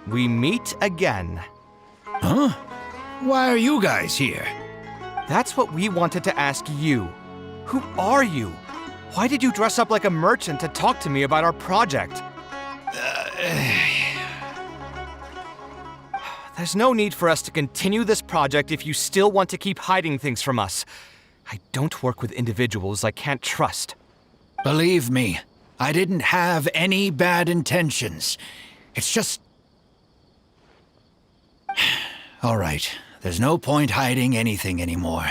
We meet again. Huh? Why are you guys here? That's what we wanted to ask you. Who are you? Why did you dress up like a merchant to talk to me about our project? There's no need for us to continue this project if you still want to keep hiding things from us. I don't work with individuals I can't trust. Believe me, I didn't have any bad intentions. It's just... All right, there's no point hiding anything anymore.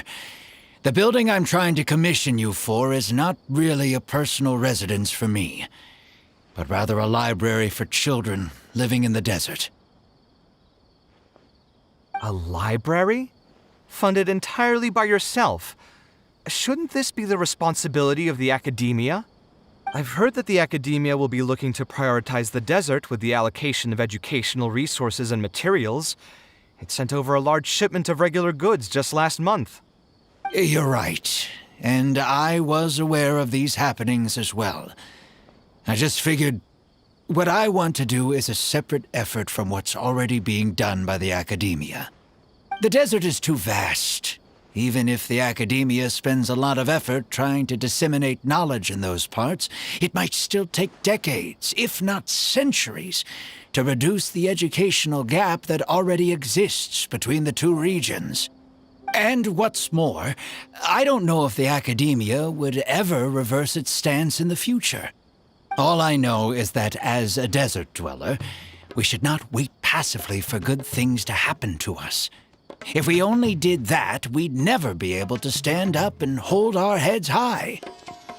The building I'm trying to commission you for is not really a personal residence for me, but rather a library for children living in the desert. A library? Funded entirely by yourself? Shouldn't this be the responsibility of the academia? I've heard that the academia will be looking to prioritize the desert with the allocation of educational resources and materials. It sent over a large shipment of regular goods just last month. You're right, and I was aware of these happenings as well. I just figured what I want to do is a separate effort from what's already being done by the academia. The desert is too vast. Even if the academia spends a lot of effort trying to disseminate knowledge in those parts, it might still take decades, if not centuries, to reduce the educational gap that already exists between the two regions. And what's more, I don't know if the academia would ever reverse its stance in the future. All I know is that as a desert dweller, we should not wait passively for good things to happen to us. If we only did that, we'd never be able to stand up and hold our heads high.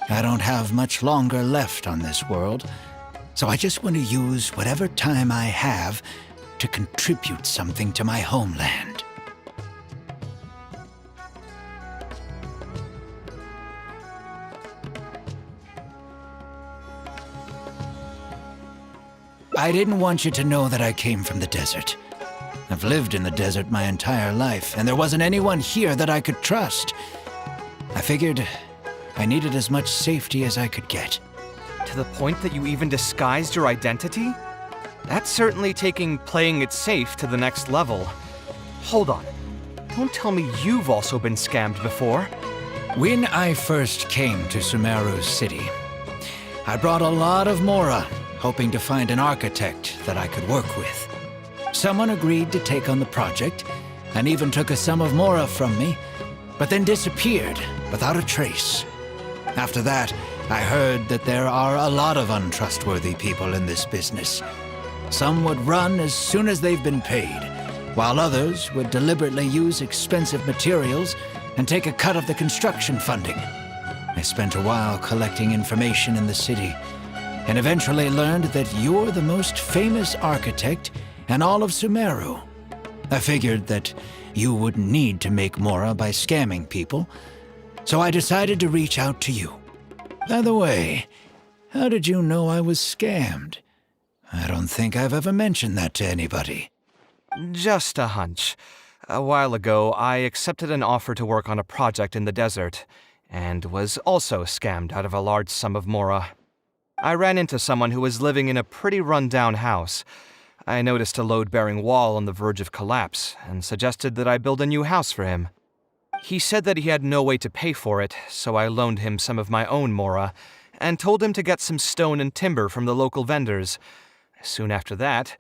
I don't have much longer left on this world, so I just want to use whatever time I have to contribute something to my homeland. I didn't want you to know that I came from the desert. I've lived in the desert my entire life, and there wasn't anyone here that I could trust. I figured I needed as much safety as I could get. To the point that you even disguised your identity? That's certainly taking playing it safe to the next level. Hold on. Don't tell me you've also been scammed before. When I first came to Sumeru City, I brought a lot of mora, hoping to find an architect that I could work with. Someone agreed to take on the project, and even took a sum of mora from me, but then disappeared without a trace. After that, I heard that there are a lot of untrustworthy people in this business. Some would run as soon as they've been paid, while others would deliberately use expensive materials and take a cut of the construction funding. I spent a while collecting information in the city, and eventually learned that you're the most famous architect in all of Sumeru. I figured that you wouldn't need to make mora by scamming people, so I decided to reach out to you. By the way, how did you know I was scammed? I don't think I've ever mentioned that to anybody. Just a hunch. A while ago, I accepted an offer to work on a project in the desert, and was also scammed out of a large sum of mora. I ran into someone who was living in a pretty run-down house. I noticed a load-bearing wall on the verge of collapse, and suggested that I build a new house for him. He said that he had no way to pay for it, so I loaned him some of my own mora, and told him to get some stone and timber from the local vendors. Soon after that,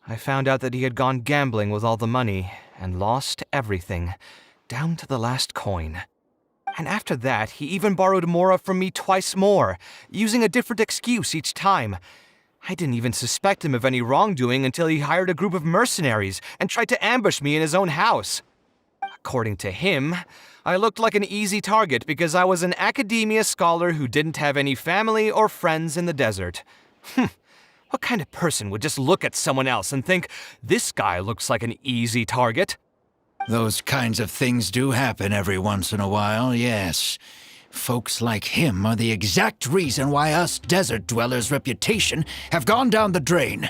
I found out that he had gone gambling with all the money, and lost everything, down to the last coin. And after that, he even borrowed mora from me twice more, using a different excuse each time. I didn't even suspect him of any wrongdoing until he hired a group of mercenaries and tried to ambush me in his own house. According to him, I looked like an easy target because I was an academia scholar who didn't have any family or friends in the desert. What kind of person would just look at someone else and think, this guy looks like an easy target? Those kinds of things do happen every once in a while, yes. Folks like him are the exact reason why us desert dwellers' reputation have gone down the drain.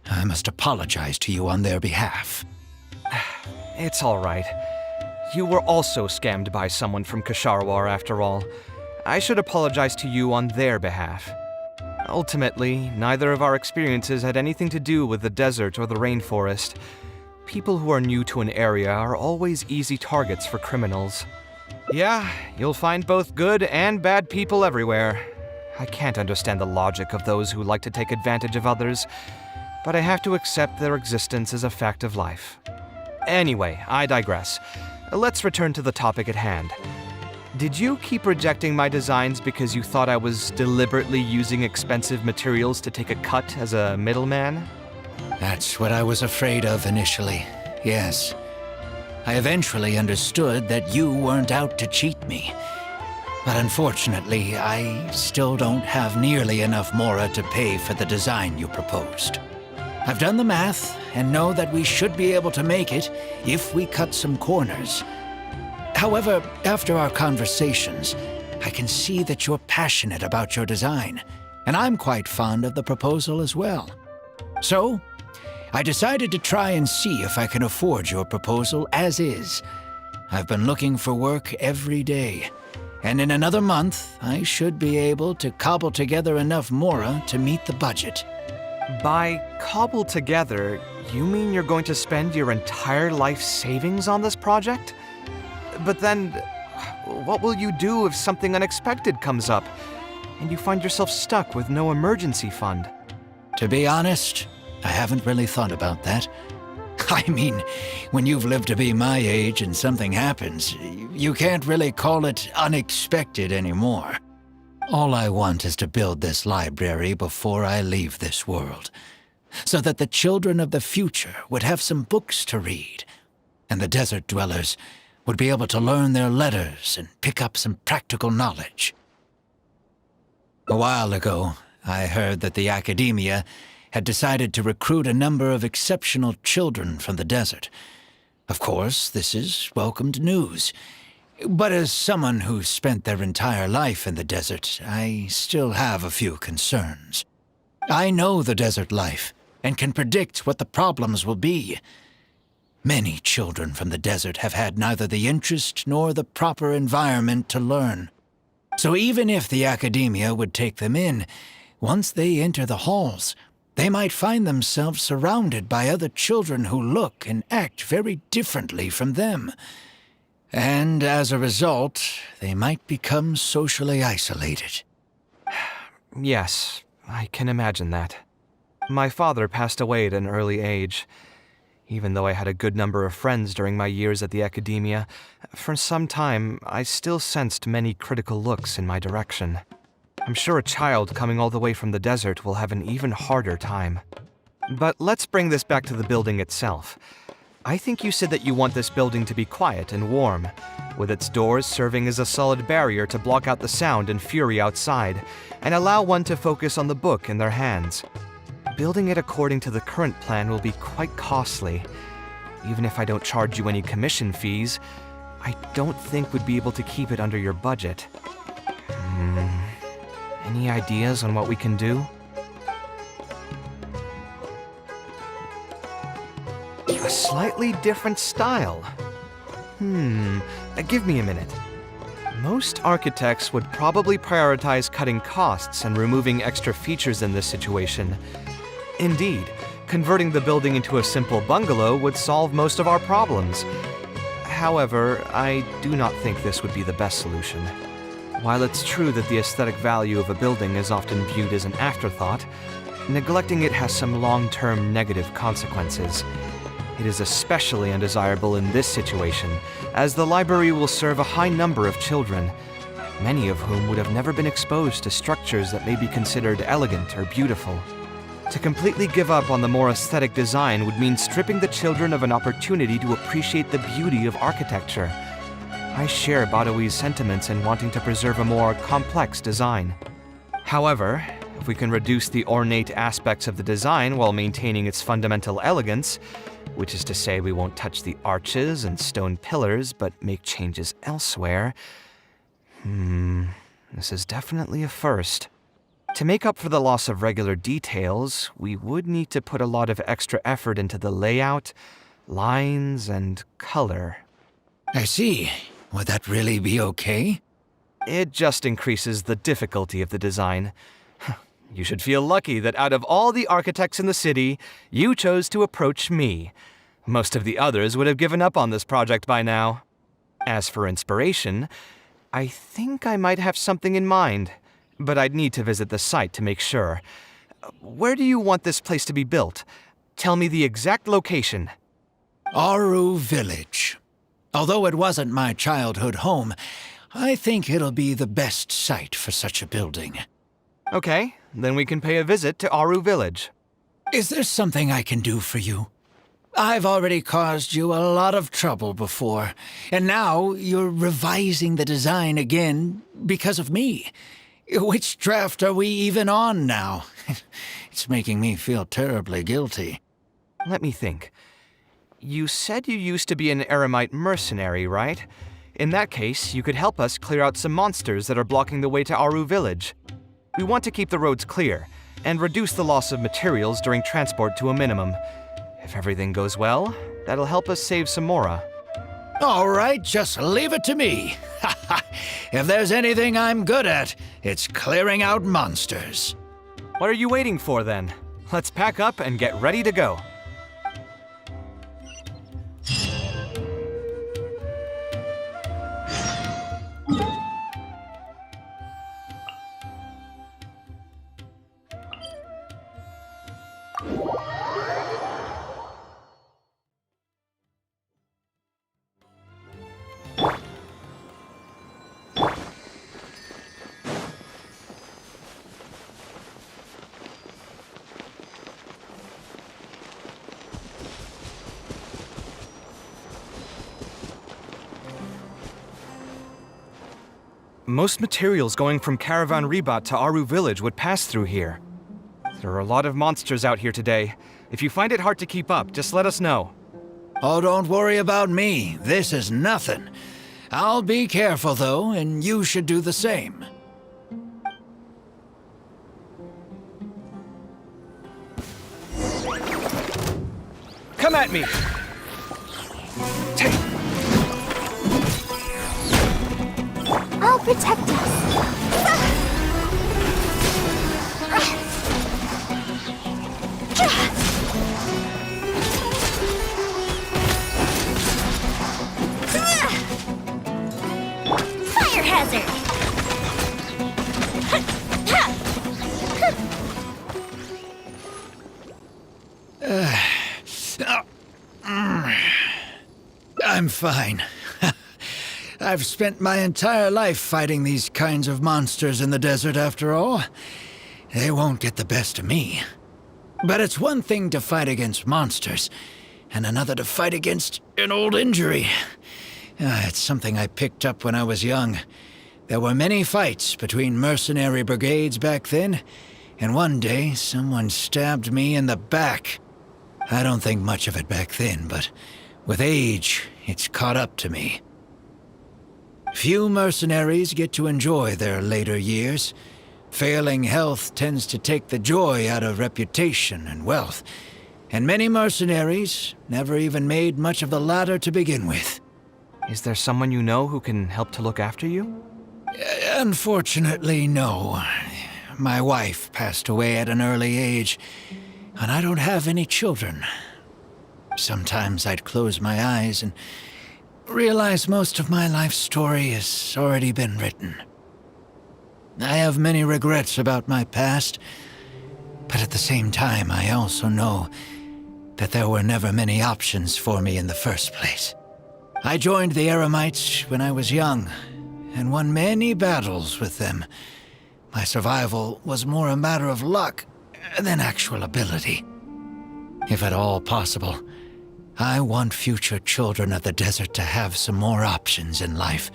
I must apologize to you on their behalf. It's all right. You were also scammed by someone from Kasharwar after all. I should apologize to you on their behalf. Ultimately, neither of our experiences had anything to do with the desert or the rainforest. People who are new to an area are always easy targets for criminals. Yeah, you'll find both good and bad people everywhere. I can't understand the logic of those who like to take advantage of others, but I have to accept their existence as a fact of life. Anyway, I digress. Let's return to the topic at hand. Did you keep rejecting my designs because you thought I was deliberately using expensive materials to take a cut as a middleman? That's what I was afraid of initially, yes. I eventually understood that you weren't out to cheat me. But unfortunately, I still don't have nearly enough mora to pay for the design you proposed. I've done the math and know that we should be able to make it if we cut some corners. However, after our conversations, I can see that you're passionate about your design, and I'm quite fond of the proposal as well. So, I decided to try and see if I can afford your proposal as is. I've been looking for work every day, and in another month, I should be able to cobble together enough mora to meet the budget. By cobble together, you mean you're going to spend your entire life savings on this project? But then, what will you do if something unexpected comes up, and you find yourself stuck with no emergency fund? To be honest, I haven't really thought about that. I mean, when you've lived to be my age and something happens, you can't really call it unexpected anymore. All I want is to build this library before I leave this world, so that the children of the future would have some books to read, and the desert dwellers would be able to learn their letters and pick up some practical knowledge. A while ago, I heard that the academia had decided to recruit a number of exceptional children from the desert. Of course, this is welcomed news. But as someone who spent their entire life in the desert, I still have a few concerns. I know the desert life and can predict what the problems will be. Many children from the desert have had neither the interest nor the proper environment to learn. So even if the academia would take them in, once they enter the halls, they might find themselves surrounded by other children who look and act very differently from them. And as a result, they might become socially isolated. Yes, I can imagine that. My father passed away at an early age. Even though I had a good number of friends during my years at the academia, for some time I still sensed many critical looks in my direction. I'm sure a child coming all the way from the desert will have an even harder time. But let's bring this back to the building itself. I think you said that you want this building to be quiet and warm, with its doors serving as a solid barrier to block out the sound and fury outside, and allow one to focus on the book in their hands. Building it according to the current plan will be quite costly. Even if I don't charge you any commission fees, I don't think we'd be able to keep it under your budget. Any ideas on what we can do? A slightly different style. Give me a minute. Most architects would probably prioritize cutting costs and removing extra features in this situation. Indeed, converting the building into a simple bungalow would solve most of our problems. However, I do not think this would be the best solution. While it's true that the aesthetic value of a building is often viewed as an afterthought, neglecting it has some long-term negative consequences. It is especially undesirable in this situation, as the library will serve a high number of children, many of whom would have never been exposed to structures that may be considered elegant or beautiful. To completely give up on the more aesthetic design would mean stripping the children of an opportunity to appreciate the beauty of architecture. I share Badawi's sentiments in wanting to preserve a more complex design. However, if we can reduce the ornate aspects of the design while maintaining its fundamental elegance, which is to say we won't touch the arches and stone pillars but make changes elsewhere, this is definitely a first. To make up for the loss of regular details, we would need to put a lot of extra effort into the layout, lines, and color. I see. Would that really be okay? It just increases the difficulty of the design. You should feel lucky that out of all the architects in the city, you chose to approach me. Most of the others would have given up on this project by now. As for inspiration, I think I might have something in mind, but I'd need to visit the site to make sure. Where do you want this place to be built? Tell me the exact location. Aru Village. Although it wasn't my childhood home, I think it'll be the best site for such a building. Okay, then we can pay a visit to Aru Village. Is there something I can do for you? I've already caused you a lot of trouble before, and now you're revising the design again because of me. Which draft are we even on now? It's making me feel terribly guilty. Let me think. You said you used to be an eremite mercenary, right? In that case, you could help us clear out some monsters that are blocking the way to Aru Village. We want to keep the roads clear, and reduce the loss of materials during transport to a minimum. If everything goes well, that'll help us save some Mora. All right, just leave it to me. If there's anything I'm good at, it's clearing out monsters. What are you waiting for then? Let's pack up and get ready to go. Most materials going from Caravan Ribat to Aru Village would pass through here. There are a lot of monsters out here today. If you find it hard to keep up, just let us know. Oh, don't worry about me. This is nothing. I'll be careful, though, and you should do the same. Come at me! Take. I'll protect us. Fire hazard. I'm fine. I've spent my entire life fighting these kinds of monsters in the desert, after all. They won't get the best of me. But it's one thing to fight against monsters, and another to fight against an old injury. It's something I picked up when I was young. There were many fights between mercenary brigades back then, and one day someone stabbed me in the back. I don't think much of it back then, but with age, it's caught up to me. Few mercenaries get to enjoy their later years. Failing health tends to take the joy out of reputation and wealth, and many mercenaries never even made much of the latter to begin with. Is there someone you know who can help to look after you? Unfortunately, no. My wife passed away at an early age, and I don't have any children. Sometimes I'd close my eyes and realize most of my life story has already been written. I have many regrets about my past, but at the same time I also know that there were never many options for me in the first place. I joined the Eremites when I was young, and won many battles with them. My survival was more a matter of luck than actual ability. If at all possible, I want future children of the desert to have some more options in life.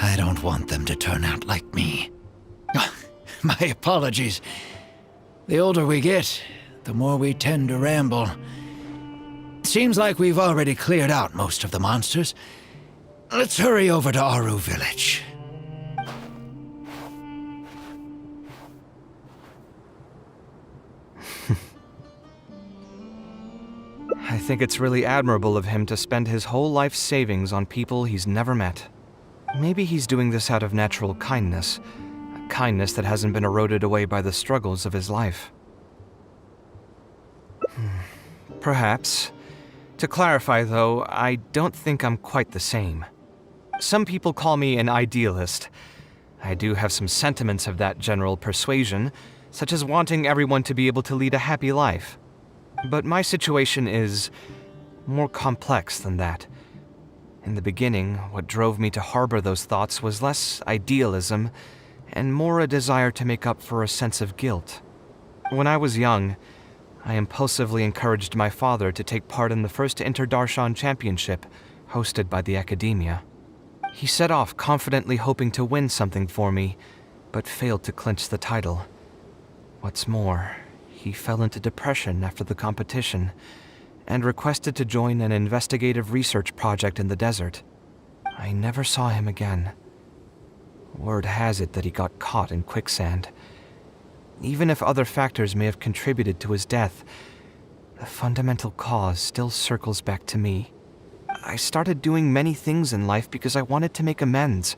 I don't want them to turn out like me. My apologies. The older we get, the more we tend to ramble. Seems like we've already cleared out most of the monsters. Let's hurry over to Aru Village. I think it's really admirable of him to spend his whole life savings on people he's never met. Maybe he's doing this out of natural kindness. kindness that hasn't been eroded away by the struggles of his life. Perhaps. To clarify, though, I don't think I'm quite the same. Some people call me an idealist. I do have some sentiments of that general persuasion, such as wanting everyone to be able to lead a happy life. But my situation is more complex than that. In the beginning, what drove me to harbor those thoughts was less idealism and more a desire to make up for a sense of guilt. When I was young, I impulsively encouraged my father to take part in the first Inter-Darshan Championship hosted by the Academia. He set off confidently hoping to win something for me, but failed to clinch the title. What's more, he fell into depression after the competition and requested to join an investigative research project in the desert. I never saw him again. Word has it that he got caught in quicksand. Even if other factors may have contributed to his death, the fundamental cause still circles back to me. I started doing many things in life because I wanted to make amends.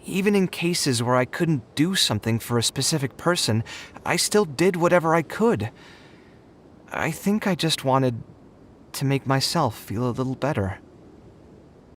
Even in cases where I couldn't do something for a specific person, I still did whatever I could. I think I just wanted to make myself feel a little better.